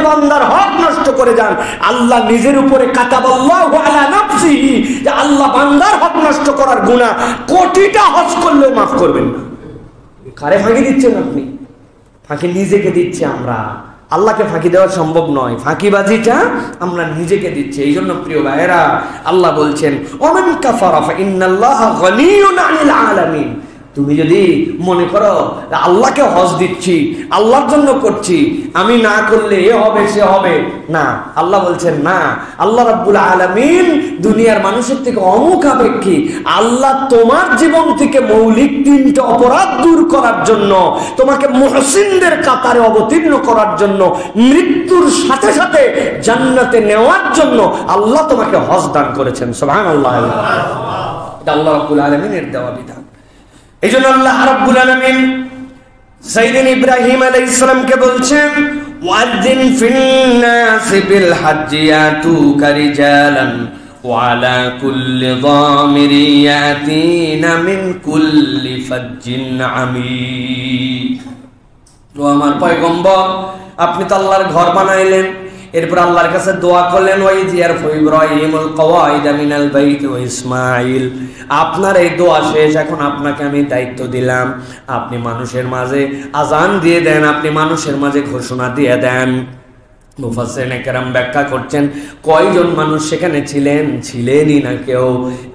বান্দার হক নষ্ট করে যান, আল্লাহ নিজের উপরে কাতাবাল্লাহু আলা নাফসিহি, যে আল্লাহ বান্দার হক নষ্ট করার গুনাহ কোটিটা হজ করলেও মাফ করবেন না। কারে ফাঁকি দিচ্ছেন আপনি? ফাঁকি নিজেকে দিচ্ছি আমরা, আল্লাহকে ফাঁকি দেওয়া সম্ভব নয়। ফাঁকিবাজিটা আমরা নিজেকে দিচ্ছি। এই জন্য প্রিয় ভাইয়েরা, আল্লাহ বলছেন ওমান কাফারা ফাইন্নাল্লাহা গনিয়্যুন আনিল আলামিন। তুমি যদি মনে করো আল্লাহকে হজ দিচ্ছি, আল্লাহর জন্য করছি, আমি না করলে এ হবে সে হবে না, আল্লাহ বলছেন না, আল্লাহ রাব্বুল আলামিন দুনিয়ার মানুষের থেকে অমুখাপেক্ষী। আল্লাহ তোমার জীবন থেকে মৌলিক 3টা অপরাধ দূর করার জন্য, তোমাকে মুহসিনদের কাতারে অবতীর্ণ করার জন্য, মৃত্যুর সাথে সাথে জান্নাতে নেওয়ার জন্য আল্লাহ তোমাকে হজ দান করেছেন। সুবহানাল্লাহ। এটা আল্লাহ রাব্বুল আলামিনের দেওয়া বিধান। এই জন্য আল্লাহ রাব্বুল আলামিন সাইয়েদনা ইব্রাহিম আলাইহিস সালামকে বলছেন ওয়াযিন ফিন নাসি বিল হাজ্জি ইয়াতুকা রিজালান ওয়া আলা কুল্লি যামিরি ইয়াতিনা মিন কুল্লি ফাজ্জিন আমিক। তো আমার পয়গম্বর, আপনি তো আল্লাহর ঘর বানাইলেন, এরপর আল্লাহর কাছে দোয়া করলেন ওয়াইজিয়ার ইব্রাহিমুল কওয়াইদা মিনাল বাইত ওয়া ইসমাঈল। আপনার এই দোয়া শেষ, এখন আপনাকে আমি দায়িত্ব দিলাম, আপনি মানুষের মাঝে আজান দিয়ে দেন, আপনি মানুষের মাঝে ঘোষণা দিয়ে দেন। মুফাসসিরিনে কেরাম ব্যাখ্যা করছেন কয়জন মানুষ সেখানে ছিলেন? ছিলেনই না কেউ,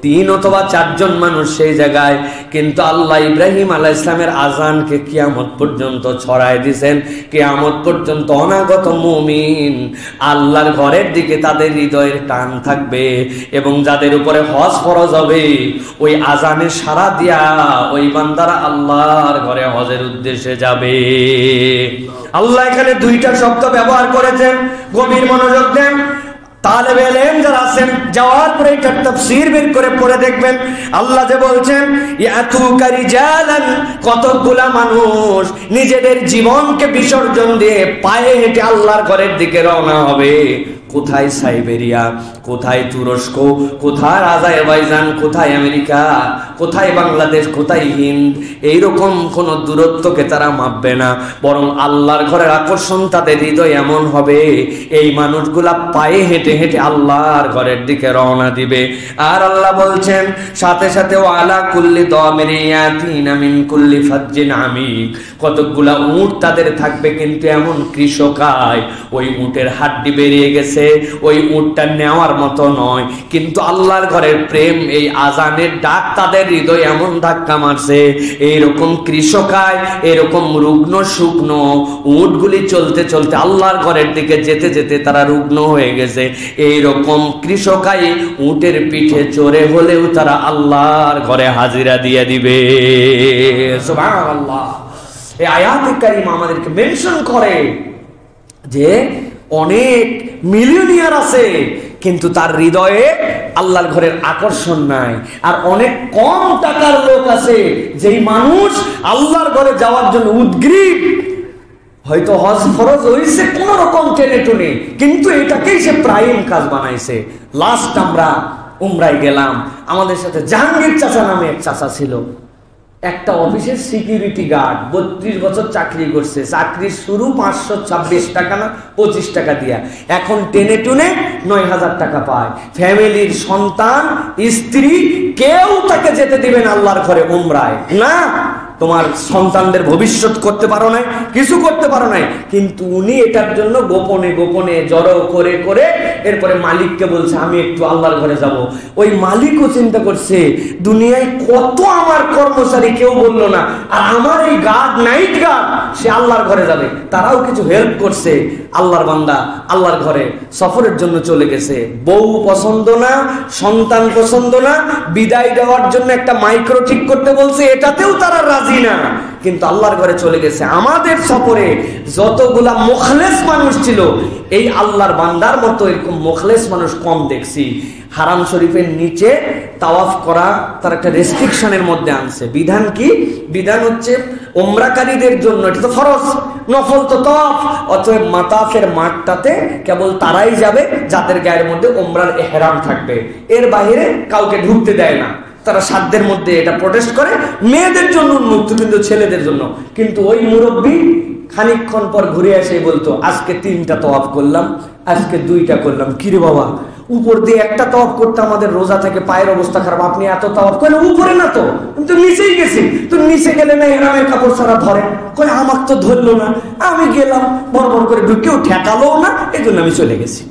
3 অথবা 4 জন মানুষ সেই জায়গায়। কিন্তু আল্লাহ ইব্রাহিম আলাইহিস সালামের আযানকে কিয়ামত পর্যন্ত ছড়ায় দিয়েছেন। কিয়ামত পর্যন্ত অনাগত মুমিন আল্লাহর ঘরের দিকে তাদের হৃদয়ের টান থাকবে, এবং যাদের উপরে হজ ফরজ হবে ওই আযানে সাড়া দিয়া ওই বান্দারা আল্লাহর ঘরে হজের উদ্দেশ্যে যাবে। আল্লাহ এখানে 2টা শব্দ ব্যবহার করেছেন, গভীর মনোযোগ দেন। তালেবে ইলম যারা আছেন যাওয়ার পরে এটা তাফসীর বের করে পড়ে দেখবেন। আল্লাহ যে বলছেন ইয়াতুকা রিজালান, কতগুলা মানুষ নিজেদের জীবনকে বিসর্জন দিয়ে পায়ে হেঁটে আল্লাহর ঘরের দিকে রওনা হবে। কোথায় সাইবেরিয়া, কোথায় তুরস্ক, কোথায় আজারবাইজান, কোথায় আমেরিকা, কোথায় বাংলাদেশ, কোথায় হিন্দ, এইরকম কোন দূরত্বকে তারা মাপবে না, বরং আল্লাহর ঘরের আকর্ষণ তাদের হৃদয় এমন হবে এই মানুষগুলা পায়ে হেঁটে হেঁটে আল্লাহর ঘরের দিকে রওনা দিবে। আর আল্লাহ বলছেন সাথে সাথে ওয়ালা কুল্লি দামিরিয়াতিনা মিন কুল্লি ফাজ্জিন আমিক, কতগুলা উট তাদের থাকবে, কিন্তু এমন কৃষকায় ওই উটের হাড্ডি বেরিয়ে গেছে, ওই উটটা নেওয়ার মতো নয়, কিন্তু আল্লাহর ঘরের প্রেম, এই আজানের ডাক তাদের হৃদয় এমন ধাক্কা মারছে, এইরকম কৃষকায়, এরকম রুগ্ন শুকনো উটগুলি চলতে চলতে আল্লাহর ঘরের দিকে যেতে যেতে তারা রুগ্ন হয়ে গেছে। এইরকম কৃষকায় উটের পিঠে চড়ে হলেও তারা আল্লাহর ঘরে হাজিরা দিয়ে দিবে। সুবহানাল্লাহ। এই আয়াতে কারিমা আমাদেরকে মেনশন করে যে অনেক মিলিয়নিয়ার আছে কিন্তু তার হৃদয়ে আল্লাহর ঘরের আকর্ষণ নাই, আর অনেক কম টাকার লোক আছে যেই মানুষ আল্লাহর ঘরে যাওয়ার জন্য উদ্গ্রীব। হয়তো হজ ফরজ হইছে কোন রকম টেনে টুনে, কিন্তু এটাকেই সে প্রাইম কাজ বানাইছে। লাস্ট আমরা উমরায় গেলাম, আমাদের সাথে জাহাঙ্গীর চাচা নামে এক চাচা ছিল, একটা অফিসের সিকিউরিটি গার্ড, 32 বছর চাকরি করছে, চাকরির শুরু 526 টাকা না 25 টাকা দিয়া, এখন টেনে টুনে 9000 টাকা পায়। ফ্যামিলির সন্তান স্ত্রী কেউ তাকে যেতে দিবে না আল্লাহর ঘরে উমরায়। না, তোমার সন্তানদের ভবিষ্যৎ করতে পারো নাই, কিছু করতে পারো নাই, কিন্তু উনি এটার জন্য গোপনে গোপনে জড়ো করে করে এরপরে মালিককে বলছে আমি একটু আল্লাহর ঘরে যাব। ওই মালিকও চিন্তা করছে দুনিয়ায় কত আমার কর্মচারী, কেউ বললো না, আর আমার এই গার্ড, নাইট গার্ড, সে আল্লাহর ঘরে যাবে, তারাও কিছু হেল্প করছে। আল্লাহর বান্দা আল্লাহর ঘরে সফরের জন্য চলে গেছে, বউ পছন্দ না, সন্তান পছন্দ না, বিদায় দেওয়ার জন্য একটা মাইক্রো ঠিক করতে বলছে, এটাতেও তারা রাজি না, কিন্তু আল্লাহর ঘরে চলে গেছে। আমাদের সফরে যতগুলা মুখলেস মানুষ ছিল, এই আল্লাহর বান্দার মতো এরকম মুখলেস মানুষ কম দেখছি। হারাম শরীফের নিচে তাওয়াফ করা তার একটা রেস্ট্রিকশনের মধ্যে আনছে। বিধান কি? বিধান হচ্ছে উমরাকারীদের জন্য এটা তো ফরজ, নফল তো তাওয়াফ, অতএব মাতাফের মাঠটাতে কেবল তারাই যাবে যাদের গায়ের মধ্যে উমরার ইহরাম থাকবে, এর বাইরে কাউকে ঢুকতে দেয় না। তারা সাধ্যের মধ্যে এটা প্রোটেস্ট করে, মেয়েদের জন্য উন্মুক্ত কিন্তু ছেলেদের জন্য। কিন্তু ওই মুরব্বী খানিকক্ষণ পর ঘুরে এসে বলতো, আজকে 3টা তওয়াফ করলাম, আজকে 2টা করলাম। কিরে বাবা, উপর দিয়ে একটা তওয়াফ করতে আমাদের রোজা থেকে পায়ের অবস্থা খারাপ, আপনি এত তওয়াফ করেন? উপরে না তো, তো নিচেই গেছি। তো নিচে গেলে না এরামের কাপড় ছাড়া ধরে? কই আমাকে তো ধরলো না, আমি গেলাম বড় বড় করে ঢুকেও ঠেকালো না, এই জন্য আমি চলে গেছি।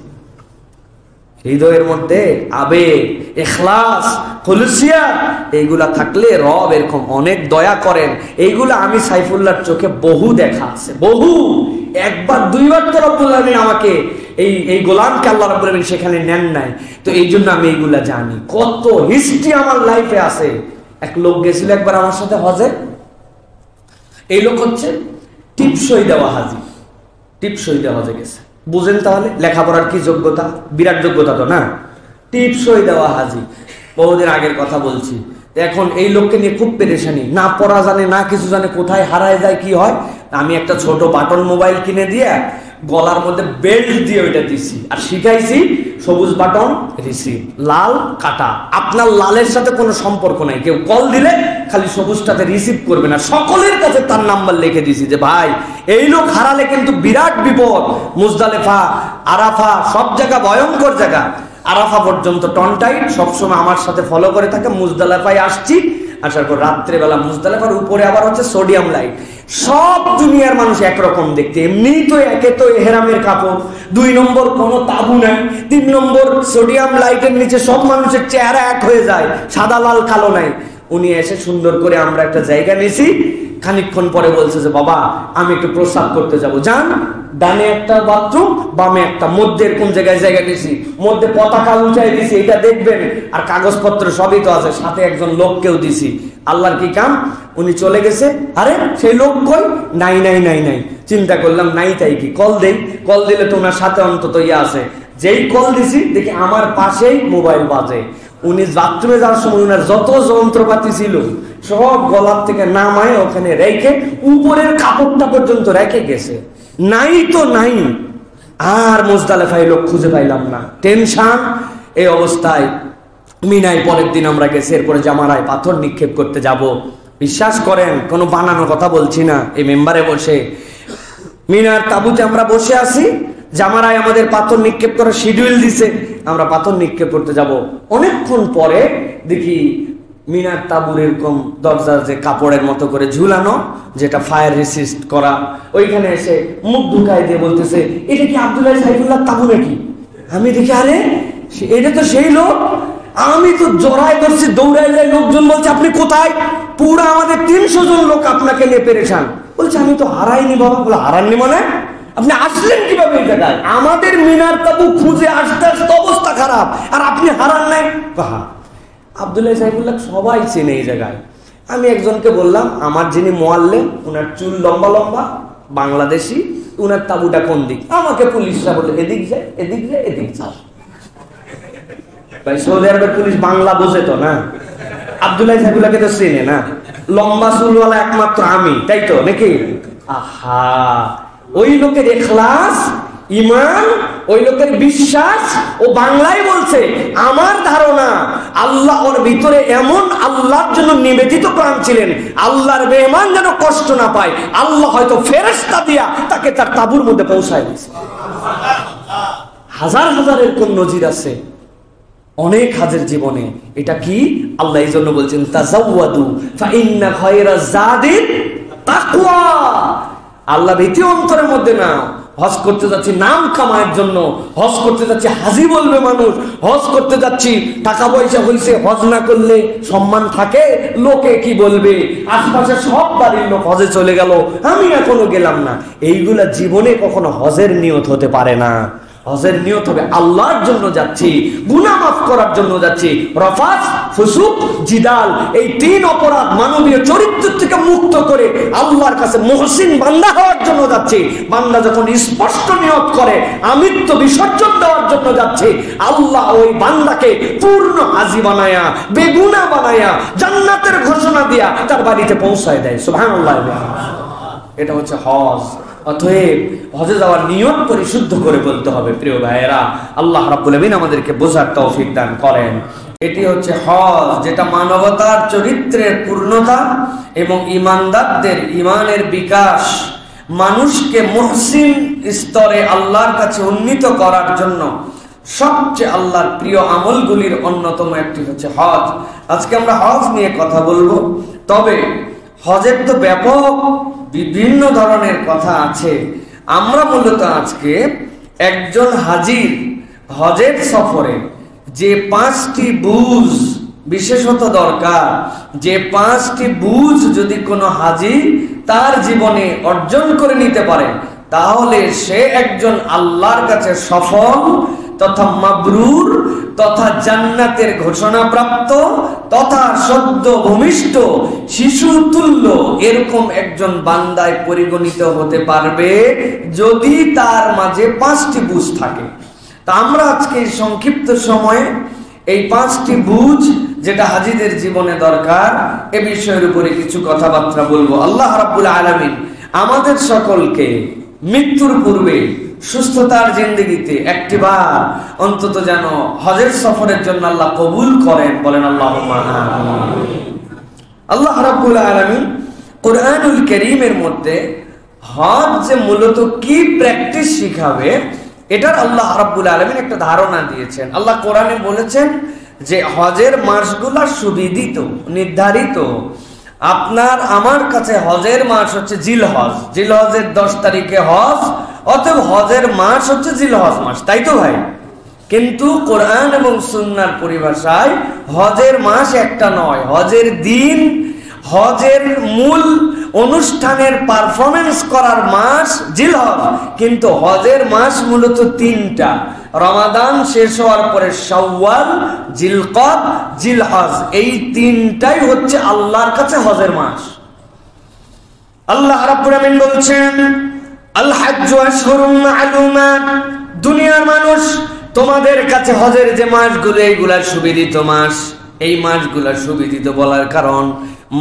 হৃদয়ের মধ্যে আবেগ, ইখলাস, খুলুসিয়াত এইগুলা থাকলে রব এরকম অনেক দয়া করেন। এইগুলা আমি সাইফুল্লাহর চোখে বহু দেখা আছে, বহু। একবার 2বার তো রব্বুল আলামিন আমাকে এই গোলামকে আল্লাহ রাব্বুল আলামিন সেখানে নেন নাই। তো এই জন্য আমি এইগুলা জানি, কত হিস্ট্রি আমার লাইফে আছে। এক লোক গেছিল একবার আমার সাথে হজে। এই লোক হচ্ছে টিপসই দেওয়া হাজি, টিপসই দেওয়া হজে গেছে। বুঝেন তাহলে লেখাপড়ার কি যোগ্যতা, বিরাট যোগ্যতা তো না। টিপসই দেওয়া হাজি, বহুদিন আগের কথা বলছি। এখন এই লোককে নিয়ে খুব পেরেশানি, না পড়া জানে না কিছু জানে, কোথায় হারায় যায় কি হয়। আমি একটা ছোট বাটন মোবাইল কিনে দিয়ে গলার মধ্যে বেল্ট দিয়ে ওইটা দিছি, আর শিখাইছি সবুজ বাটন রিসিভ, লাল কাটা। আপনার লালের সাথে কোনো সম্পর্ক নাই, কেউ কল দিলে খালি সবুজটাতে রিসিভ করবে না। সকলের কাছে তার নাম্বার লিখে দিছি যে ভাই এই লোক হারালে কিন্তু বিরাট বিপদ। মুজদালেফা, আরাফা সব জায়গা ভয়ঙ্কর জায়গা। আরাফা পর্যন্ত টনটাইট, সবসময় আমার সাথে ফলো করে থাকে। মুজদালেফায় আসছি, আসার পর রাত্রেবেলা মুজদালেফার উপরে আবার হচ্ছে সোডিয়াম লাইট। সব দুনিয়ার মানুষ একরকম দেখতে, এমনি তো একে তো এহরামের কাপড়, 2 নম্বর কোনো তাবু নাই, 3 নম্বর সোডিয়াম লাইটের নিচে সব মানুষের চেহারা এক হয়ে যায়, সাদা লাল কালো নাই। উনি এসে সুন্দর করে আমরা একটা জায়গা নিয়েছি। খানিকক্ষণ পরে বলছে যে বাবা আমি একটু প্রস্রাব করতে যাব। যান, ডানে একটা বাথরুম, বামে একটা, মধ্যে কোন জায়গায় জায়গা দিয়েছি, মধ্যে পতাকা উঁচাই দিছি, এটা দেখবেন। আর কাগজপত্র সবই তো আছে, সাথে একজন লোককেও দিছি। আল্লাহর কি কাম, উনি চলে গেছে। আরে সেই লোক কই? নাই নাই নাই নাই। চিন্তা করলাম নাই তাই কি, কল দেই, কল দিলে তো ওনার সাথে অন্তত ইয়ে আছে। যেই কল দিছি দেখি আমার পাশেই মোবাইল বাজে। উনি বাথরুমে যাওয়ার সময় ওনার যত যন্ত্রপাতি ছিল সব গলার থেকে নামায় ওখানে রেখে উপরের কাপড়টা পর্যন্ত রেখে গেছে। নাই তো নাই। আর মুজদালেফায় লোক খুঁজে পাইলাম না, টেনশন। এই অবস্থায় মিনায় পরের দিন আমরা গেছি। এরপরে জামারায় পাথর নিক্ষেপ করতে যাব। বিশ্বাস করেন কোনো বানানো কথা বলছি না। এই মেম্বারে বসে মিনার তাবুতে আমরা বসে আছি, জামারায় আমাদের পাথর নিক্ষেপ করার শিডিউল দিছে, আমরা পাথর নিক্ষেপ করতে যাব। অনেকক্ষণ পরে দেখি মিনার তাবুর এরকম দরজা যে কাপড়ের মতো করে ঝুলানো, যেটা ফায়ার রেসিস্ট করা, ওইখানে এসে মুখ ঢুকাই দিয়ে বলতেছে এটা কি আব্দুল্লাহ সাইফুল্লাহ তাবু নাকি? আমি দেখি আরে এটা তো সেই লোক। আমি তো জড়াই ধরছি, দৌড়াই যাই। লোকজন বলছে আপনি কোথায়? পুরো আমাদের 300 জন লোক আপনাকে নিয়ে পেরেশান। বলছে আমি তো হারাইনি বাবা। বলে হারাননি মানে? আপনি আসলেন কিভাবে এই জায়গায়? আমাদের মিনার তাবু খুঁজে আসতে আসতে অবস্থা খারাপ, আর আপনি হারান নাই? আব্দুল্লাহ সাইফুল্লাহ সবাই চেনে এই জায়গায়। আমি একজনকে বললাম আমার যিনি মোয়াল্লেম, উনার চুল লম্বা লম্বা, বাংলাদেশি, উনার তাবুটা কোন দিক? আমাকে পুলিশরা বললো এদিক যায়, এদিক যায়, এদিক যায়। ভাই সৌদি আরবের পুলিশ বাংলা বোঝে তো না? আব্দুল্লাহ সাইফুল্লাহকে তো চেনে না, লম্বা চুলওয়ালা একমাত্র আমি, তাই তো নাকি? আহা, ওই লোকের ইখলাস, ঈমান, ওই লোকের বিশ্বাস। ও বাংলায় বলছে আমার ধারণা আল্লাহ ওর ভিতরে এমন আল্লাহর জন্য নিবেদিত প্রাণ ছিলেন, আল্লাহর মেহমান যেন কষ্ট না পায়, আল্লাহ হয়তো ফেরেশতা দিয়া তাকে তার তাবুর মধ্যে পৌঁছায় দিয়েছে। হাজার হাজার এরকম নজির আছে অনেক হাজের জীবনে। এটা কি আল্লাহ এই জন্য বলছেন তাজাওয়াদু ফা ইন্না খায়রা যাদিত তাকওয়া। আল্লাহ ভীতি অন্তরের মধ্যে না। হজ করতে যাচ্ছি নাম কামায়ের জন্য, হজ করতে যাচ্ছি হাজি বলবে মানুষ, হজ করতে যাচ্ছি টাকা পয়সা হইছে, হজ না করলে সম্মান থাকে, লোকে কি বলবে, আশপাশে সব বাড়ির লোক হজে চলে গেল, আমি এখনো গেলাম না। এইগুলা জীবনে কখনো হজের নিয়ত হতে পারে না। হজের নিয়ত হবে আল্লাহর জন্য যাচ্ছি, গুনাহ মাফ করার জন্য যাচ্ছি। রফাত, ফুসুক, জিদাল, এই 3 অপরাধ মানবীয় চরিত্র থেকে মুক্ত করে আল্লাহর কাছে মুহসিন বান্দা হওয়ার জন্য যাচ্ছি। বান্দা যখন স্পষ্ট নিয়ত করে আমিত্ব বিসর্জন দেওয়ার জন্য যাচ্ছে, আল্লাহ ওই বান্দাকে পূর্ণ হাজি বানায়া, বেগুনা বানায়া, জান্নাতের ঘোষণা দিয়া তার বাড়িতে পৌঁছায় দেয়। সুবহানাল্লাহ। এটা হচ্ছে হজ। অতএব হজে যাওয়ার নিয়ত পরিশুদ্ধ করে বলতে হবে। প্রিয় ভাইয়েরা, আল্লাহ রাব্বুল আলামিন আমাদেরকে বোঝার তৌফিক দান করেন। এটি হচ্ছে হজ, যেটা মানবতার চরিত্রের পূর্ণতা এবং ইমানদারদের ইমানের বিকাশ, মানুষকে মুহসিন স্তরে আল্লাহর কাছে উন্নীত করার জন্য সবচেয়ে আল্লাহর প্রিয় আমলগুলির অন্যতম একটি হচ্ছে হজ। আজকে আমরা হজ নিয়ে কথা বলবো। তবে হজের তো ব্যাপক বিভিন্ন ধরনের কথা আছে। আমরা মূলত আজকে একজন হাজির হজের সফরে যে 5টি বুঝ বিশেষত দরকার, যে 5টি বুঝ যদি কোনো হাজি তার জীবনে অর্জন করে নিতে পারে, তাহলে সে একজন আল্লাহর কাছে সফল তথা মাবরুর তথা জান্নাতের ঘোষণা প্রাপ্ত তথা সদ্য ভূমিষ্ঠ শিশু তুল্য এরকম একজন বান্দায় পরিগণিত হতে পারবে, যদি তার মাঝে 5টি বুঝ থাকে। তা আমরা আজকে এই সংক্ষিপ্ত সময়ে এই 5টি বুঝ যেটা হাজিদের জীবনে দরকার, এ বিষয়ের উপরে কিছু কথাবার্তা বলবো। আল্লাহ রাব্বুল আলামিন আমাদের সকলকে মৃত্যুর পূর্বে সুস্থতার জিন্দেগিতে একটিবার অন্তত যেন হজের সফরের জন্য আল্লাহ কবুল করেন, বলেন আল্লাহুম্মা আমিন। আল্লাহ রাব্বুল আলামিন কুরআনুল কারীমের মধ্যে হজ যে মূলত কি প্র্যাকটিস শিখাবে, এটার আল্লাহ রাব্বুল আলামিন একটা ধারণা দিয়েছেন। আল্লাহ কোরআনে বলেছেন যে হজের মাসগুলা সুবিদিত, নির্ধারিত। আপনার আমার কাছে হজের মাস হচ্ছে জিলহজ, জিলহজের 10 তারিখে হজ, অতএব হজের মাস হচ্ছে জিলহজ মাস, তাই তো ভাই? কিন্তু কোরআন এবং সুন্নাহর পরিভাষায় হজের মাস একটা নয়, হজের দিন, হজের মূল অনুষ্ঠানের পারফরমেন্স করার মাস জিলহজ। কিন্তু হজের মাস মূলত 3টা, রমাদান শেষ হওয়ার পরে শাওয়াল, জিলকদ, জিলহজ, এই 3টাই হচ্ছে আল্লাহর কাছে হজের মাস। আল্লাহ রাব্বুল আমিন বলছেন আল হাজ্জু আশহুরুম মা'লুমাত, দুনিয়ার মানুষ তোমাদের কাছে হজের যে মাসগুলো এইগুলা সুবিদিত মাস। এই মাসগুলা সুবিদিত বলার কারণ,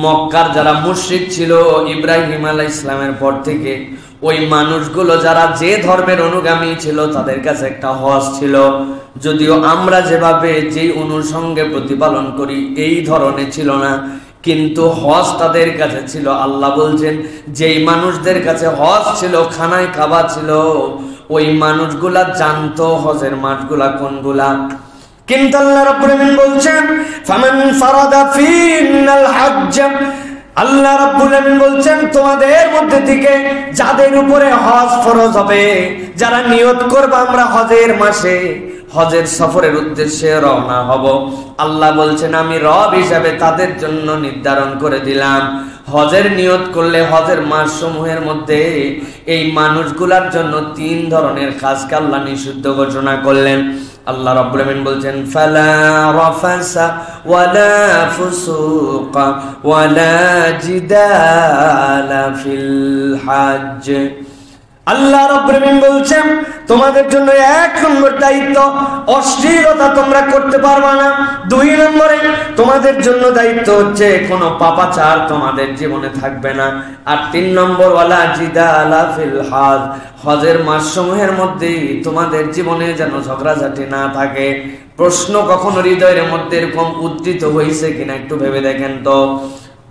মক্কার যারা মুশরিক ছিল ইব্রাহিম আলাইহিস সালামের পর থেকে, ওই মানুষগুলো যারা যে ধর্মের অনুগামী ছিল তাদের কাছে একটা হজ ছিল। যদিও আমরা যেভাবে যেই অনুষঙ্গে প্রতিপালন করি এই ধরনের ছিল না, কিন্তু হজ তাদের কাছে ছিল। আল্লাহ বলছেন যেই মানুষদের কাছে হজ ছিল, খানায় কাবা ছিল, ওই মানুষগুলা জানতো হজের মাসগুলা কোনগুলা। কিন্তু আল্লাহ রাব্বুল আমিন বলছেন ফামান ফারাদা ফিনাল হজ্জ, আল্লাহ রাব্বুল আমিন বলছেন তোমাদের মধ্যে থেকে যাদের উপরে হজ ফরজ হবে, যারা নিয়ত করবে আমরা হজের মাসে হজের সফরের উদ্দেশ্যে রওনা হব, আল্লাহ বলছেন আমি রব হিসাবে তাদের জন্য নির্ধারণ করে দিলাম, হজের নিয়ত করলে হজের মাস সমূহের মধ্যে এই মানুষগুলার জন্য 3 ধরনের কাজকে আল্লাহ নিষিদ্ধ ঘোষণা করলেন। আল্লাহ রাব্বুল আমিন বলছেন ফালা রাফাসা ওয়ালা ফুসুকা ওয়ালা জিদালা ফিল হজ। আল্লাহ রাব্বুল আমিন বলছেন তোমাদের জন্য 1 নম্বর দায়িত্ব, অশ্লীলতা তোমরা করতে পারবে না। 2 নম্বরে তোমাদের জন্য দায়িত্ব হচ্ছে কোনো পাপাচার তোমাদের জীবনে থাকবে না। আর 3 নম্বর ওয়ালা জিদালা ফিল হজ, হজের মাসসমূহের মধ্যে তোমাদের জীবনে যেন ঝগড়াঝাটি না থাকে। প্রশ্ন কখনো হৃদয়ের মধ্যে এরকম উদ্দিত হয়েছে কিনা একটু ভেবে দেখেন তো।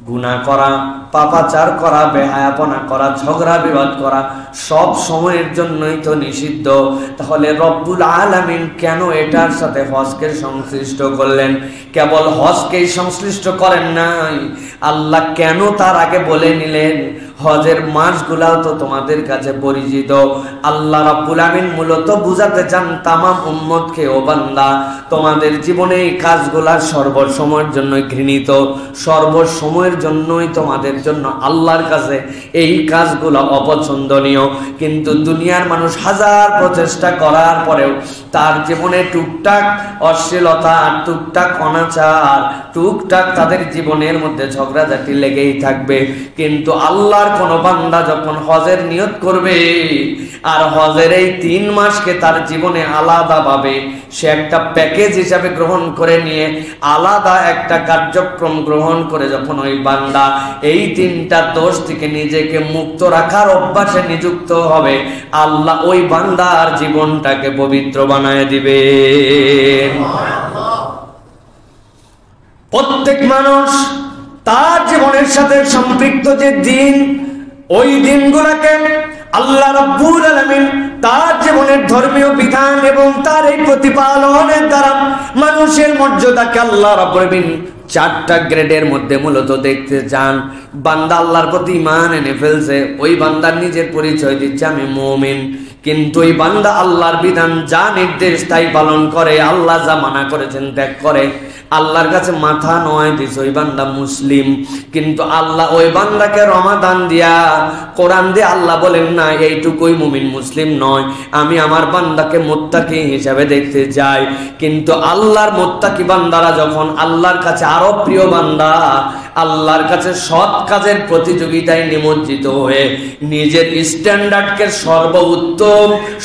গুনাহ করা, পাপাচার করা, বেহায়াপনা করা, ঝগড়া বিবাদ করা সব সময়ের জন্যই তো নিষিদ্ধ। তাহলে রব্বুল আলামিন কেন এটার সাথে হজকে সংশ্লিষ্ট করলেন? কেবল হজকেই সংশ্লিষ্ট করেন নাই, আল্লাহ কেন তার আগে বলে নিলেন হজের মাসগুলাও তো তোমাদের কাছে পরিচিত। আল্লাহ রাব্বুল আমিন মূলত বুঝাতে চান তামাম উম্মতকে, ও বান্দা তোমাদের জীবনে এই কাজগুলা সর্বসময়ের জন্য ঘৃণিত, সর্বসময়ের জন্যই তোমাদের জন্য আল্লাহর কাছে এই কাজগুলো অপছন্দনীয়। কিন্তু দুনিয়ার মানুষ হাজার প্রচেষ্টা করার পরেও তার জীবনে টুকটাক অশ্লীলতা, টুকটাক অনাচার, টুকটাক তাদের জীবনের মধ্যে ঝগড়াঝাটি লেগেই থাকবে। কিন্তু আল্লাহর কোন বান্দা যখন হজের নিয়ত করবে আর হজের এই 3 মাসকে তার জীবনে আলাদাভাবে সে একটা প্যাকেজ হিসাবে গ্রহণ করে নিয়ে আলাদা একটা কার্যক্রম গ্রহণ করে যখন ওই বান্দা এই 3টা দোষ থেকে নিজেকে মুক্ত রাখার অভ্যাসে নিযুক্ত হবে, আল্লাহ ওই বান্দার জীবনটাকে পবিত্র বানায় দিবে। প্রত্যেক মানুষ তার জীবনের সাথে সম্পৃক্ত যে দিন, ওই দিনগুলোকে আল্লাহ রাব্বুল আলামিন তার জীবনের ধর্মীয় বিধান এবং তার এই প্রতিপালনের দ্বারা মানুষের মর্যাদাকে আল্লাহ রাব্বুল আলামিন চারটা গ্রেডের মধ্যে মূলত দেখতে চান। বান্দা আল্লাহর প্রতি ঈমান এনে ফেলছে, ওই বান্দার নিজের পরিচয় দিচ্ছে আমি মুমিন। কিন্তু ওই বান্দা আল্লাহর বিধান যা নির্দেশ তাই পালন করে, আল্লাহ যা মানা করেছেন ত্যাগ করে, আল্লাহর কাছে মাথা নয় দিছে, ওই বান্দা মুসলিম। কিন্তু আল্লাহ ওই বান্দাকে রমাদান দিয়া, কোরআন দিয়ে আল্লাহ বলেন না এইটুকুই মুমিন মুসলিম নয়, আমি আমার বান্দাকে মুত্তাকি হিসাবে দেখতে যাই। কিন্তু আল্লাহর মুত্তাকি বান্দারা যখন আল্লাহর কাছে আরো প্রিয় বান্দা, আল্লাহর কাছে সৎ কাজের প্রতিযোগিতায় নিমজ্জিত হয়ে নিজের স্ট্যান্ডার্ডকে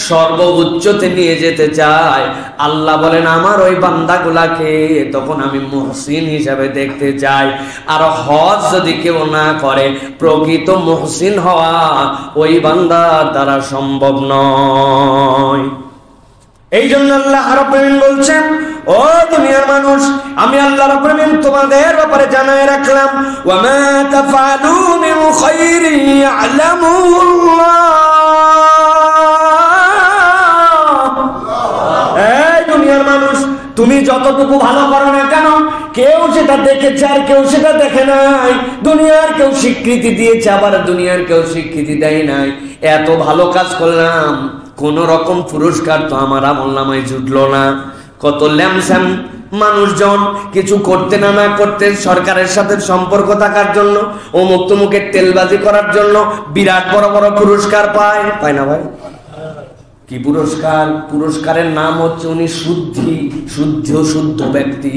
সর্বোচ্চতে নিয়ে যেতে চায়, আল্লাহ বলেন আমার ওই বান্দাগুলাকে তখন আমি মুহসিন হিসাবে দেখতে যাই। আর হজ যদি কেউ না করে, প্রকৃত মুহসিন হওয়া ওই বান্দার দ্বারা সম্ভব নয়। এই জন্য আল্লাহ রাব্বুল আলামিন বলছেন, ও দুনিয়ার মানুষ, আমি আল্লাহ রাব্বুল আলামিন তোমাদের ব্যাপারে জানায় রাখলাম, ওয়া মা তাফআলু মিন খায়রিন ইয়ালামুল্লাহ। এই দুনিয়ার মানুষ, তুমি যতটুকু ভালো করো না কেন, কেউ সেটা দেখেছে আর কেউ সেটা দেখে নাই। দুনিয়ার কেউ স্বীকৃতি দিয়েছে, আবার দুনিয়ার কেউ স্বীকৃতি দেয় নাই। এত ভালো কাজ করলাম, কোন রকম পুরস্কার তো আমার আমলনামায় জুটলো না। কত ল্যামস্যাম মানুষজন কিছু করতে না করতে, সরকারের সাথে সম্পর্ক থাকার জন্য, অমুক তমুকের তেলবাজি করার জন্য বিরাট বড় বড় পুরস্কার পায় না ভাই? কি পুরস্কার? পুরস্কারের নাম হচ্ছে উনি শুদ্ধ ব্যক্তি।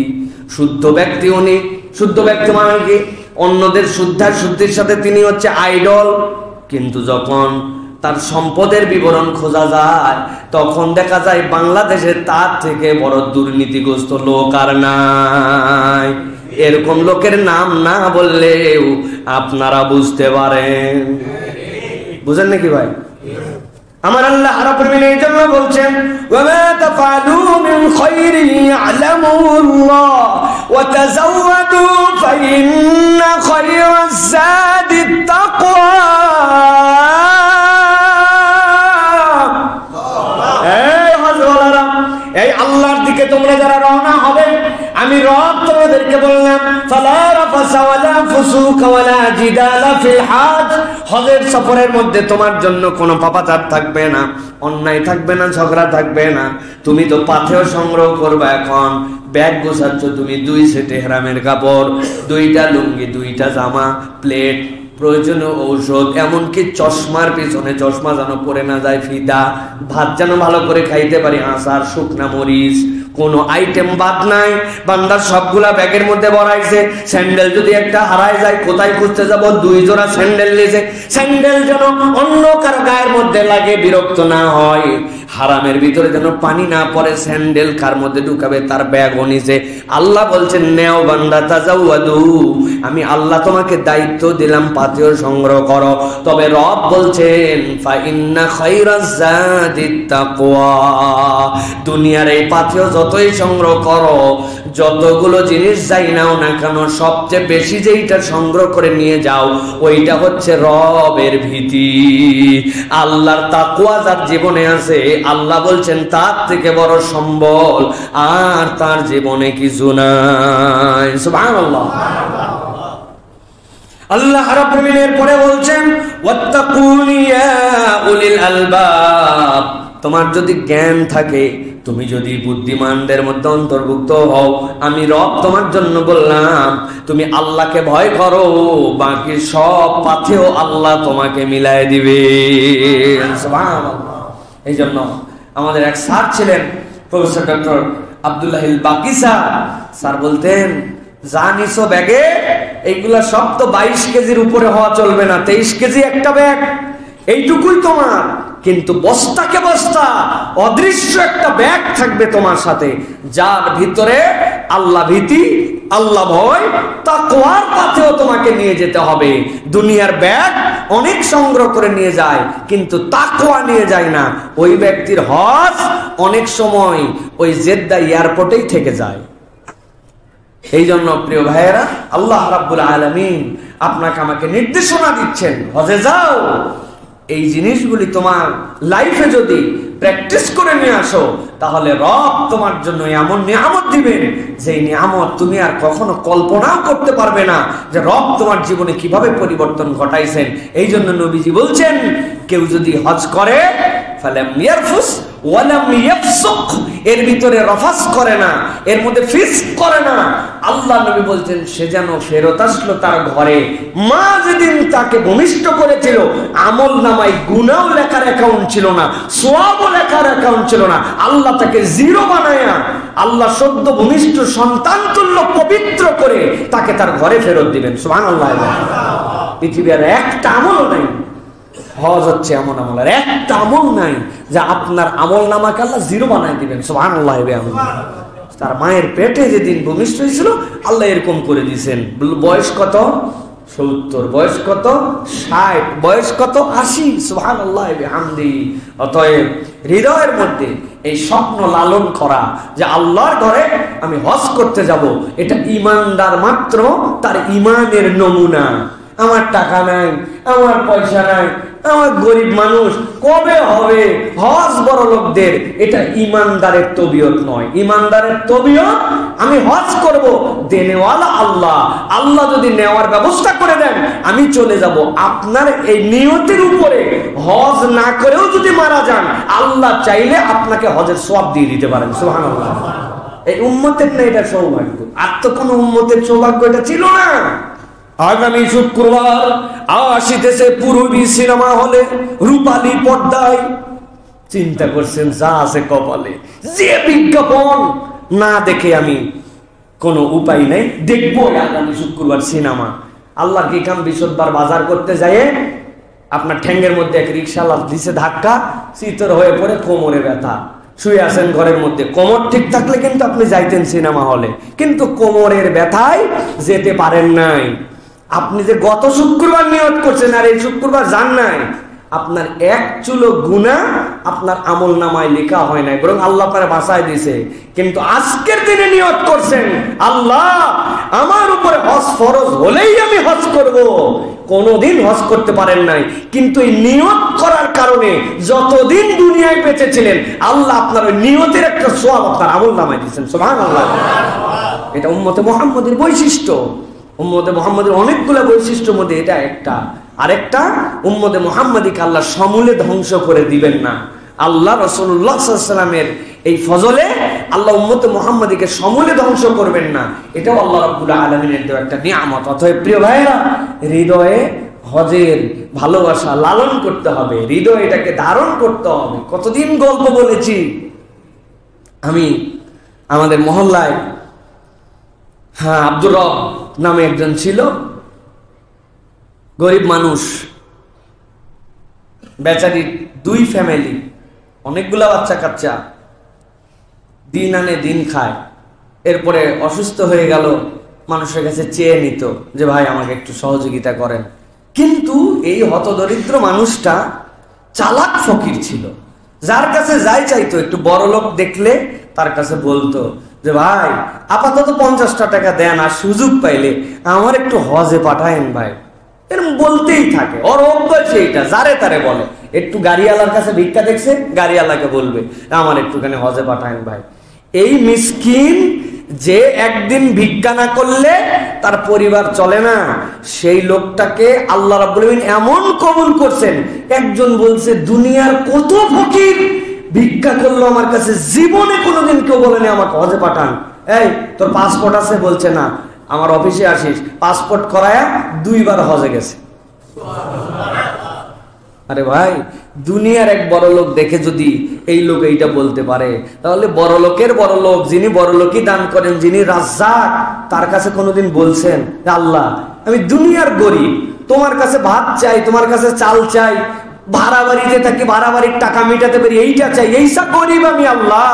শুদ্ধ ব্যক্তি উনি। শুদ্ধ ব্যক্তি মানে কি? অন্যদের শুদ্ধির সাথে তিনি হচ্ছে আইডল। কিন্তু যখন তার সম্পদের বিবরণ খোঁজা যায়, তখন দেখা যায় বাংলাদেশে তার থেকে বড় দুর্নীতিগ্রস্ত লোক আর নাই। এরকম লোকের নাম না বললেও আপনারা বুঝতে পারেন। বুঝেন নাকি ভাই? আমার আল্লাহ রাব্বুল আলামিন এই জন্য বলছেন, ওয়া মা তাফআলু মিন খায়রিন ইয়ালামুল্লাহ ওয়া তাযাওয়াদু ফাইন্না খায়রাজ যাদিত তাকওয়া। এই হযরতরা, এই আল্লাহর দিকে তোমরা যারা রওনা হবে, আমি রব তোমাদেরকে বললাম, ফালা রাফাসা ওয়ালা ফুসুকা ওয়ালা জিদালা ফিল হাজ। হজের সফরের মধ্যে তোমার জন্য কোনো পাপাচার থাকবে না, অন্যায় থাকবে না, ঝগড়া থাকবে না। তুমি তো পাথেয় সংগ্রহ করবে। এখন ব্যাগ গোছাচ্ছ তুমি, 2 সেট ইহরামের কাপড়, 2টা লুঙ্গি, 2টা জামা, প্লেট, প্রয়োজনীয় ঔষধ, এমনকি চশমার পিছনে চশমা যেন পরে না যায়, ফিদা, ভাত যেন ভালো করে খাইতে পারি, আচার, শুকনা মরিচ, কোনো আইটেম বাদ নাই। বান্দার সবগুলা ব্যাগের মধ্যে ভরাইছে। স্যান্ডেল যদি একটা হারায় যায়, কোথায় খুঁজতে যাব? 2 জোড়া স্যান্ডেল নিয়েছে। স্যান্ডেল যেন অন্য কারো গায়ের মধ্যে লাগে, বিরক্ত না হয়। হারামের ভিতরে যেন পানি না পড়ে, স্যান্ডেল কার মধ্যে ঢুকাবে তার ব্যাগও নিছে। আল্লাহ বলছেন, নেও বান্দা, তাজাওয়াদু, আমি আল্লাহ তোমাকে দায়িত্ব দিলাম, পাথেয় সংগ্রহ করো। তবে রব বলছেন, ফাইন্না খায়রাজ যাদিত তাকওয়া। দুনিয়ার এই পাথেয় যতই সংগ্রহ করো, যতগুলো জিনিস যাই নাও না কেন, সবচেয়ে বেশি যেইটা সংগ্রহ করে নিয়ে যাও, ওইটা হচ্ছে রবের ভীতি। আল্লাহর তাকওয়া যার জীবনে আছে, আল্লাহ বলছেন তার থেকে বড় সম্বল আর তার জীবনে কিছু নাই। সুবহানাল্লাহ। আল্লাহ রাব্বুল আলামিন পরে বলছেন, ওয়াত্তাকুনি ইয়া উলিল আলবাব। তোমার যদি জ্ঞান থাকে, তুমি যদি বুদ্ধিমানদের মধ্যে অন্তর্ভুক্ত হও, আমি রব তোমার জন্য বললাম তুমি আল্লাহকে ভয় করো, বাকি সব পাথেও আল্লাহ তোমাকে মিলাই দিবে। সুবহানাল্লাহ। এই জন্য আমাদের এক স্যার ছিলেন, প্রফেসর ডক্টর আব্দুল্লাহিল বাকি স্যার বলতেন, জানিসো ব্যাগে এইগুলা সব তো 22 কেজির উপরে হওয়া চলবে না, 23 কেজি একটা ব্যাগ, এইটুকুই তোমার। কিন্তু বস্তাকে বস্তা অদৃশ্য একটা ব্যাগ থাকবে তোমার সাথে, যার ভিতরে আল্লাহ ভীতি, আল্লাহ ভয়, তাকওয়ার পথেও তোমাকে নিয়ে যেতে হবে। দুনিয়ার ব্যাগ অনেক সংগ্রহ করে নিয়ে যায়, কিন্তু তাকওয়া নিয়ে যায় না। ওই ব্যক্তির হজ অনেক সময় ওই জেদ্দা এয়ারপোর্টেই থেকে যায়। এই জন্য প্রিয় ভাইয়েরা, আল্লাহ রাব্বুল আলামিন আপনাকে আমাকে নির্দেশনা দিচ্ছেন, হজে যাও। এই জিনিসগুলি তোমার লাইফে যদি প্র্যাকটিস করে নিয়ে আসো, তাহলে রব তোমার জন্য এমন নিয়ামত দিবেন যে নিয়ামত তুমি আর কখনো কল্পনাও করতে পারবে না, যে রব তোমার জীবনে কিভাবে পরিবর্তন ঘটাইছেন। এই জন্য নবীজি বলছেন, কেউ যদি হজ করে ফালাম ইয়ারফুস ওয়ালাম ইয়াফসুক, এর ভিতরে রফাস করে না, এর মধ্যে ফিসক করে না, আল্লাহ নবী বলছেন সে যেন ফেরত আসলো তার ঘরে। মা যেদিন তাকে ভূমিষ্ঠ করেছিল, আমল নামায় গুনাহ লেখার অ্যাকাউন্ট ছিল না, সওয়াবও লেখার অ্যাকাউন্ট ছিল না, আল্লাহ তাকে জিরো বানায়া, আল্লাহ সদ্য ভূমিষ্ঠ সন্তান তুল্য পবিত্র করে তাকে তার ঘরে ফেরত দিবেন। সুবহানাল্লাহ। পৃথিবীর একটা আমলও নাই, হজ হচ্ছে এমন আমল, আর একটা আমল নাই যে আপনার আমল নামাকে আল্লাহ জিরো বানায় দিবেন। সুবহানাল্লাহ। তার মায়ের পেটে যেদিন ভূমিষ্ঠ হয়েছিল, আল্লাহ এরকম করে দিয়েছেন। বয়স কত? 70। বয়স কত? 60। বয়স কত? 80। সুবহানাল্লাহ বিহামদি। অতএব হৃদয়ের মধ্যে এই স্বপ্ন লালন করা যে আল্লাহর ঘরে আমি হজ করতে যাব, এটা ঈমানদার মাত্র তার ঈমানের নমুনা। আমার টাকা নাই, আমার পয়সা নাই, আমার গরিব মানুষ, কবে হবে হজ বড় লোকদের? এটা ঈমানদারের তবিয়ত নয়। ঈমানদারের তবিয়ত আমি হজ করব, দেনেওয়ালা আল্লাহ। আল্লাহ যদি নেওয়ার ব্যবস্থা করে দেন, আমি চলে যাব। আপনার এই নিয়তের উপরে হজ না করেও যদি মারা যান, আল্লাহ চাইলে আপনাকে হজের সওয়াব দিয়ে দিতে পারেন। সুবহানাল্লাহ। এই উম্মতের না এটা সৌভাগ্য, আর তো কোনো উম্মতের সৌভাগ্য এটা ছিল না। আগামী শুক্রবার আসিতেছে পূর্বী সিনেমা হলে, রূপালী পর্দায়। চিন্তা করছেন যা আছে কপালে, যে বিজ্ঞাপন না দেখে আমি কোনো উপায় নেই, দেখবো আগামী শুক্রবার সিনেমা। আল্লাহ কি কাম, বৃহস্পতিবার বাজার করতে যায় আপনার ঠ্যাঙ্গের মধ্যে এক রিক্সাওয়ালা দিছে ধাক্কা, চিতর হয়ে পড়ে কোমরে ব্যথা, শুয়ে আছেন ঘরের মধ্যে। কোমর ঠিক থাকলে কিন্তু আপনি যাইতেন সিনেমা হলে, কিন্তু কোমরের ব্যথায় যেতে পারেন নাই। আপনি যে গত শুক্রবার নিয়ত করছেন আর এই শুক্রবার যান নাই, আপনার এক চুলো গুনাহ আপনার আমল নামায় লেখা হয় নাই, বরং আল্লাহ তাআলা বাঁচায় দিয়েছে। কিন্তু আজকের দিনে নিয়ত করছেন, আল্লাহ আমার উপরে হজ ফরজ হলেই আমি হজ করব। কোনদিন হজ করতে পারেন নাই, কিন্তু এই নিয়ত করার কারণে যতদিন দুনিয়ায় বেঁচে ছিলেন, আল্লাহ আপনার ওই নিয়তের একটা সওয়াব আপনার আমল নামায় দিয়েছেন। সুবহানাল্লাহ। এটা উম্মতে মুহাম্মাদের বৈশিষ্ট্য। উম্মতে মুহাম্মাদের অনেকগুলো বৈশিষ্ট্যের মধ্যে এটা একটা। আরেকটা, উম্মতে মুহাম্মাদীকে আল্লাহ সমূলে ধ্বংস করে দিবেন না। আল্লাহ রাসূলুল্লাহ সাল্লাল্লাহু আলাইহি ওয়াসাল্লামের এই ফজলে আল্লাহ উম্মতে মুহাম্মাদীকে সমূলে ধ্বংস করবেন না, এটাও আল্লাহ রাব্বুল আলামিনের দেওয়া একটা নিয়ামত। অতএব প্রিয় ভাইরা, হৃদয়ে হজের ভালোবাসা লালন করতে হবে, হৃদয়ে এটাকে ধারণ করতে হবে। কতদিন গল্প বলেছি আমি আমাদের মহল্লায়, আব্দুর রব নামে একজন ছিল, গরিব মানুষ, বেচারি, 2 ফ্যামিলি, অনেকগুলা বাচ্চা কাচ্চা, দিন আনে দিন খায়। এরপরে অসুস্থ হয়ে গেল, মানুষের কাছে চেয়ে নিত যে ভাই আমাকে একটু সহযোগিতা করেন। কিন্তু এই হতদরিদ্র মানুষটা চালাক ফকির ছিল, যার কাছে যাই চাইতো, একটু বড় লোক দেখলে তার কাছে বলতো যে ভাই আপাতত 50টা টাকা দেন, আর সুযোগ পাইলে আমার একটু হজে পাঠায়েন ভাই। এরকম বলতেই থাকে, ওর অভ্যাস এইটা, যারে তারে বলে। একটু গাড়িওয়ালার কাছে ভিক্ষা দেখছে, গাড়িওয়ালাকে বলবে আমার একটুখানি হজে পাঠায়েন ভাই। এই মিসকিন যে একদিন ভিক্ষা না করলে তার পরিবার চলে না, সেই লোকটাকে আল্লাহ রাব্বুল আলামিন এমন কবুল করছেন। একজন বলছে দুনিয়ার কত ফকির ভিক্ষা করলো আমার কাছে, জীবনে কোনোদিন কেউ বলেনি আমাকে হজে পাঠান। এই তোর পাসপোর্ট আছে? বলছে না। আমার অফিসে আসিস, পাসপোর্ট করায়া 2 বার হজে গেছে। আরে ভাই, দুনিয়ার এক বড় লোক দেখে যদি এই লোক এইটা বলতে পারে, তাহলে বড় লোকের বড় লোক, যিনি বড় লোকই দান করেন, যিনি রাজ্জাক, তার কাছে কোনোদিন বলছেন আল্লাহ আমি দুনিয়ার গরিব, তোমার কাছে ভাত চাই, তোমার কাছে চাল চাই, ভাড়া বাড়িতে থাকি, ভাড়া বাড়ির টাকা মেটাতে পারি, এইটা চাই, এইসব গরিব আমি আল্লাহ,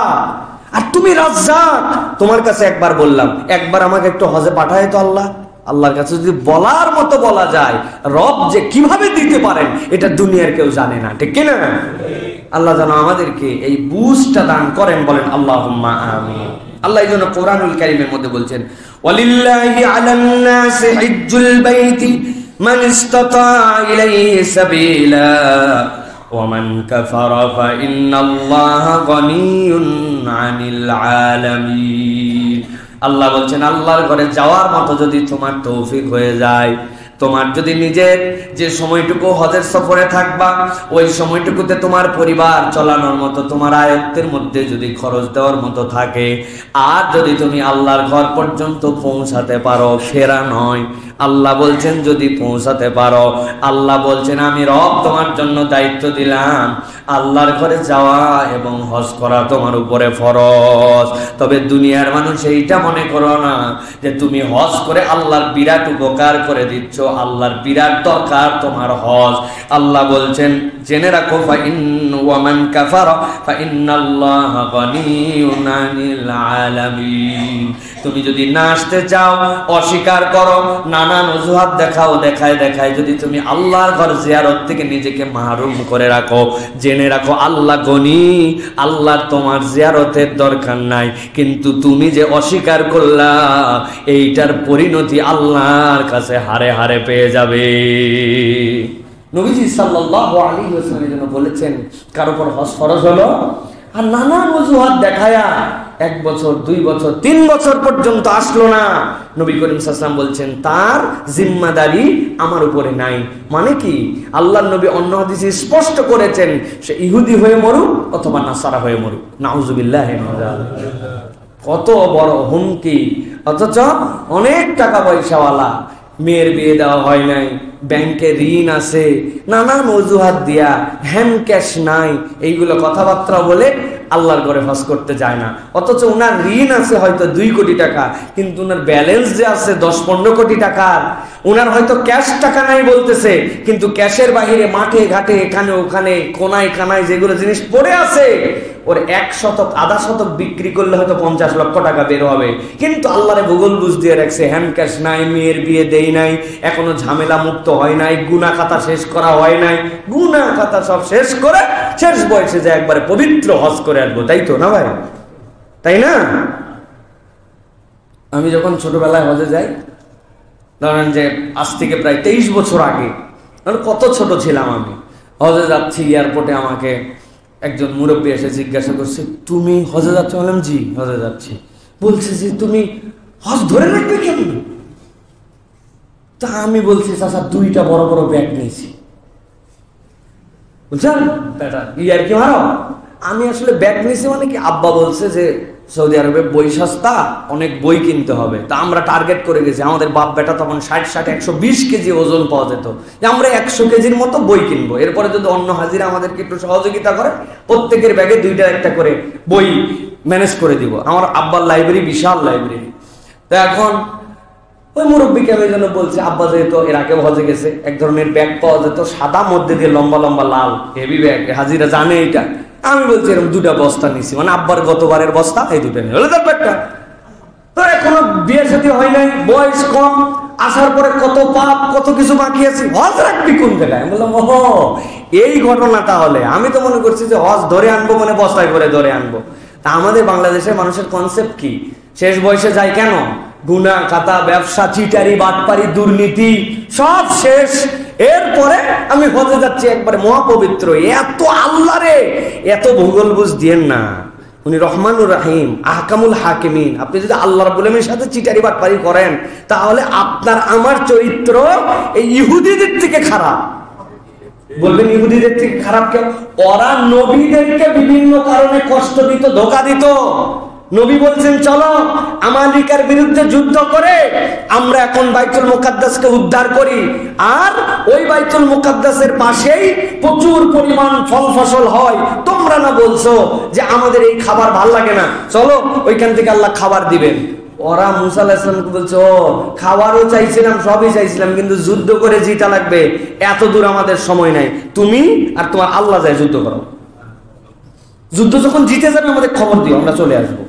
আর তুমি রাজ্জাক, তোমার কাছে একবার বললাম, একবার আমাকে একটু হজে পাঠায় তো আল্লাহ। আল্লাহর কাছে যদি বলার মতো বলা যায়, রব যে কিভাবে দিতে পারেন এটা দুনিয়ার কেউ জানে না, ঠিক কিনা? আল্লাহ যেন আমাদেরকে এই বুঝটা দান করেন, বলেন আল্লাহুম্মা আমিন। আল্লাহ এই জন্য কোরআনুল কারীমের মধ্যে বলছেন, ওয়ালিল্লাহি আলান নাসি হিজ্জুল বাইতি মান ইসতাতা ইলাইহি সাবিলা ওয়া মান কাফারা ফা ইন্নাল্লাহা গনিয়্যুন আনিল আলামিন। আল্লাহ বলছেন, আল্লাহর ঘরে যাওয়ার মতো যদি তোমার তৌফিক হয়ে যায়, তোমার যদি নিজের যে সময়টুকু হজের সফরে থাকবা ওই সময়টুকুতে তোমার পরিবার চালানোর মতো তোমার আয়ত্তের মধ্যে যদি খরচ দেওয়ার মতো থাকে, আর যদি তুমি আল্লাহর ঘর পর্যন্ত পৌঁছাতে পারো, ফেরা নয়, আল্লাহ বলছেন যদি পৌঁছাতে পারো, আল্লাহ বলছেন আমি রব তোমার জন্য দায়িত্ব দিলাম আল্লাহর ঘরে যাওয়া এবং হজ করা তোমার উপরে ফরজ। তবে দুনিয়ার মানুষ এইটা মনে করো না যে তুমি হজ করে আল্লাহর বিরাট উপকার করে দিচ্ছ, আল্লাহর বিরাট দরকার তোমার হজ। আল্লাহ বলছেন জেনে রাখো, ফাইন ওয়া মান কাফারা ফাইন্নাল্লাহা গনিয়্যুন আনিল আলামিন। তুমি যদি না আসতে চাও, অস্বীকার করো, নানান অজুহাত দেখায় যদি তুমি আল্লাহর ঘর জিয়ারত থেকে নিজেকে মাহরুম করে রাখো, জেনে রাখো আল্লাহ গনি, আল্লাহ তোমার জিয়ারতের দরকার নাই, কিন্তু তুমি যে অস্বীকার করলা এইটার পরিণতি আল্লাহর কাছে হারে হারে পেয়ে যাবে। নবীজি সাল্লাল্লাহু আলাইহি ওয়াসাল্লাম বলেছেন, কার উপর হজ ফরজ হলো আর নানান অজুহাত দেখায়া 1 বছর 2 বছর 3 বছর পর্যন্ত আসলো না, নবী করিম সাল্লাল্লাহু আলাইহি ওয়াসাল্লাম বলছেন তার জিম্মাদারি আমার উপরে নাই। মানে কি, আল্লাহর নবী অন্য হাদিসে স্পষ্ট করেছেন সে ইহুদি হয়ে মরুক অথবা নাসারা হয়ে মরুক। নাউযুবিল্লাহি মিন যালিক। কত বড় হুমকি! অথচ অনেক টাকা পয়সাওয়ালা, মেয়ের বিয়ে দেওয়া হয় নাই, ব্যাংকে ঋণ আছে, নানান অজুহাত দিয়া, হ্যান্ড ক্যাশ নাই, এইগুলো কথাবার্তা বলে আল্লাহর ঘরে হজ করতে যায় না। অথচ উনার ঋণ আছে হয়তো 2 কোটি টাকা, কিন্তু উনার ব্যালেন্স যে আছে 10-15 কোটি টাকার। উনার হয়তো ক্যাশ টাকা নাই বলতেছে, কিন্তু ক্যাশের বাহিরে মাঠে ঘাটে এখানে ওখানে কোনায় কানায় যেগুলো জিনিস পড়ে আছে, ওর 1 শতক আধা শতক বিক্রি করলে হয়তো 50 লক্ষ টাকা বের হবে, কিন্তু আল্লাহরে ভূগোল বুঝ দিয়ে রাখছে, হ্যান্ড ক্যাশ নাই, মেয়ের বিয়ে দেই নাই, এখনো ঝামেলা মুক্ত হয় নাই, গুনাহ খাতা শেষ করা হয় নাই, গুনাহ খাতা সব শেষ করে শেষ বয়সে যে একবারে পবিত্র হজ করে আসবো, তাই তো না ভাই? তাই না? আমি যখন ছোটবেলায় হজে যাই, ধরেন যে আজ থেকে প্রায় 23 বছর আগে, কত ছোট ছিলাম আমি, হজে যাচ্ছি, এয়ারপোর্টে আমাকে একজন মুরব্বী এসে জিজ্ঞাসা করছে, তুমি হজে যাচ্ছ? বললাম জি হজে যাচ্ছি। বলছে যে তুমি হজ ধরে রাখবে কেমন? তা আমি বলছি চাচা 2টা বড় বড় ব্যাগ নিয়েছি। বুঝছেন বেটা ইয়ার কি মারো? আমি আসলে ব্যাগ নিয়েছি মানে কি, আব্বা বলছে যে সৌদি আরবে বই সস্তা, অনেক বই কিনতে হবে, তা আমরা টার্গেট করে গেছি। আমাদের বাপ বেটা তখন 60-120 কেজি ওজন পাওয়া যেত, যে আমরা 100 কেজির মতো বই কিনবো। এরপরে যদি অন্য হাজিরা আমাদেরকে একটু সহযোগিতা করে, প্রত্যেকের ব্যাগে 2টা 1টা করে বই ম্যানেজ করে দিব। আমার আব্বার লাইব্রেরি বিশাল লাইব্রেরি। তো এখন ওই মুরব্বীকে আমি যেন বলছি, আব্বা যেহেতু এর আগে হজে গেছে, এক ধরনের ব্যাগ পাওয়া যেত সাদা, মধ্যে দিয়ে লম্বা লম্বা লাল হেভি ব্যাগ, হাজিরা জানে এইটা। আমি বলছি এরকম 2টা বস্তা নিছি, মানে আব্বার গতবারের বস্তা, এই 2টা নিয়ে হলো তার ব্যাগটা। তো এখনো বিয়ে সাথে হয় নাই, বয়স কম, আসার পরে কত পাপ কত কিছু বাকি আছে, হজ রাখবি কোন জায়গায়? আমি বললাম ও এই ঘটনা। তাহলে আমি তো মনে করছি যে হজ ধরে আনবো মানে বস্তায় করে ধরে আনবো। তা আমাদের বাংলাদেশের মানুষের কনসেপ্ট কি, শেষ বয়সে যায় কেন? গুনাহ খাতা, ব্যবসা, চিটারি, বাটপারি, দুর্নীতি সব শেষ। এরপরে আমি হজে যাচ্ছি একবারে মহাপবিত্র। এত আল্লাহ রে, এত ভূগোল বুঝ দিয়েন না। উনি রহমানুর রাহিম, আহকামুল হাকিমিন। আপনি যদি আল্লাহ রাব্বুল আলামিনের সাথে চিটারি বাটপারি করেন, তাহলে আপনার আমার চরিত্র এই ইহুদিদের থেকে খারাপ। বলবেন ইহুদিদের থেকে খারাপ কেন? ওরা নবীদেরকে বিভিন্ন কারণে কষ্ট দিত, ধোঁকা দিত। নবী বলছেন চলো আমালিকার বিরুদ্ধে যুদ্ধ করে আমরা এখন বাইতুল মুকাদ্দাসকে উদ্ধার করি, আর ওই বাইতুল মুকাদ্দাসের পাশেই প্রচুর পরিমাণ ফল ফসল হয়। তোমরা না বলছো যে আমাদের এই খাবার ভাল লাগে না, চলো ওইখান থেকে আল্লাহ খাবার দিবেন। ওরা মুসা আলাইহিস সালামকে বলছে, ও খাবারও চাইছিলাম, সবই চাইছিলাম, কিন্তু যুদ্ধ করে জিতা লাগবে, এত দূর আমাদের সময় নাই, তুমি আর তোমার আল্লাহ যায় যুদ্ধ করো। যুদ্ধ যখন জিতে যাবে আমাদের খবর দিও, আমরা চলে আসবো।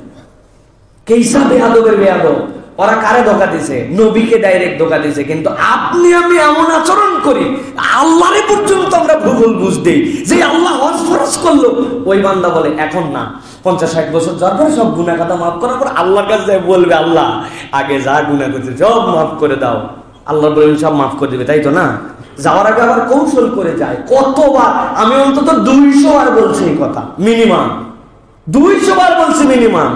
কেইসা বেয়াদবের বেয়াদব, ওরা কারে ধোঁকা দিছে? নবীকে ডাইরেক্ট ধোঁকা দিছে। কিন্তু আপনি আমি এমন আচরণ করি, আল্লাহরে পর্যন্ত আমরা ভুল বুঝ দেই যে আল্লাহ হজ ফরজ করলো। ওই বান্দা বলে এখন না, 50-60 বছর যাওয়ার পরে সব গুনাহ খাতা মাফ করার পর আল্লাহর কাছে বলবে, আল্লাহ আগে যা গুনাহ করছে সব মাফ করে দাও। আল্লাহ বলবেন সব মাফ করে দিবে, তাই তো না? যাওয়ার আগে আবার কৌশল করে যায়। কতবার আমি অন্তত 200 বার বলছি এই কথা, মিনিমাম 200 বার বলছি মিনিমাম।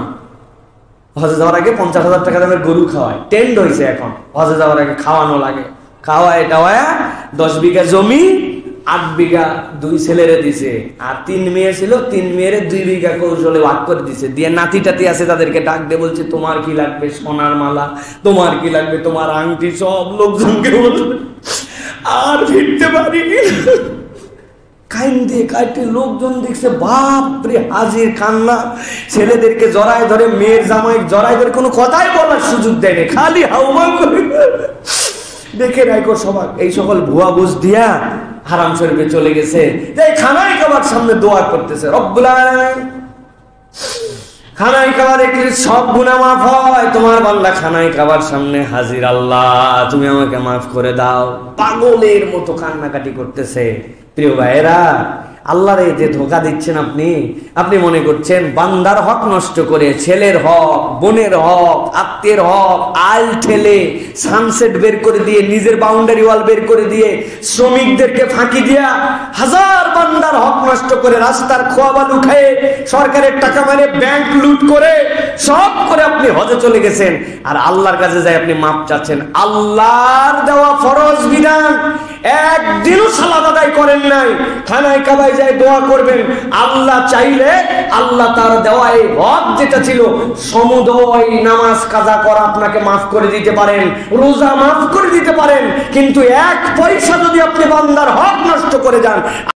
হজে যাওয়ার আগে 50,000 টাকা দামের গরু খাওয়ায়, টেন্ড হয়েছে এখন। হজে যাওয়ার আগে খাওয়ানো লাগে, খাওয়ায় টাওয়ায় 10 বিঘা জমি 8 বিঘা 2 ছেলেরে দিছে, আর 3 মেয়ে ছিল, 3 মেয়েরে 2 বিঘা কৌশলে ভাগ করে দিছে। দিয়ে নাতি টাতি আছে তাদেরকে ডাক দিয়ে বলছে, তোমার কি লাগবে? সোনার মালা। তোমার কি লাগবে? তোমার আংটি। সব লোকজনকে বলবে, আর ফিরতে পারিনি। কাইন্দে কাইতে লোকজন দেখছে, বাপরে হাজির কান্না। ছেলেদেরকে জড়ায় ধরে, মেয়ের জামাই জড়ায় ধরে, কোনো কথাই বলার সুযোগ দেয়নি, খালি হাউমাউ করে। দেখে রাখো সবাই এই সকল ভুয়া বুঝ দিয়া হারাম শরীফে চলে গেছে। তাই খানায় খাবার সামনে দোয়া করতেছে, রব্বুল আলামিন খানায় খাবার দেখলে সব গুনাহ মাফ হয়। তোমার বান্দা খানায় খাবার সামনে হাজির, আল্লাহ তুমি আমাকে মাফ করে দাও। পাগলের মতো কান্নাকাটি করতেছে। প্রিয় ভাইয়েরা, আল্লাহর এই যে ধোঁকা দিচ্ছেন আপনি মনে করছেন বান্দার হক নষ্ট করে, ছেলের হক, বোনের হক, আত্মীয়ের হক আল ঠেলে, সানসেট বের করে দিয়ে, নিজের বাউন্ডারি ওয়াল বের করে দিয়ে, শ্রমিকদেরকে ফাঁকি দিয়া হাজার বান্দার হক নষ্ট করে, রাস্তার খোয়া বালু খেয়ে, সরকারের টাকা মানে ব্যাংক লুট করে, সব করে আপনি হজে চলে গেছেন। আর আল্লাহর কাছে যাই আপনি মাপ চাচ্ছেন। আল্লাহর দেওয়া ফরজ বিধান একদিনও সালাত আদায় করেন নাই। খানায় কাবায় যায় দোয়া করবেন, আল্লাহ চাইলে আল্লাহ তার দেওয়া এই হক যেটা ছিল সমুদয় নামাজ কাজা করা আপনাকে মাফ করে দিতে পারেন, রোজা মাফ করে দিতে পারেন। কিন্তু 1 পয়সা যদি আপনি বান্দার হক নষ্ট করে যান,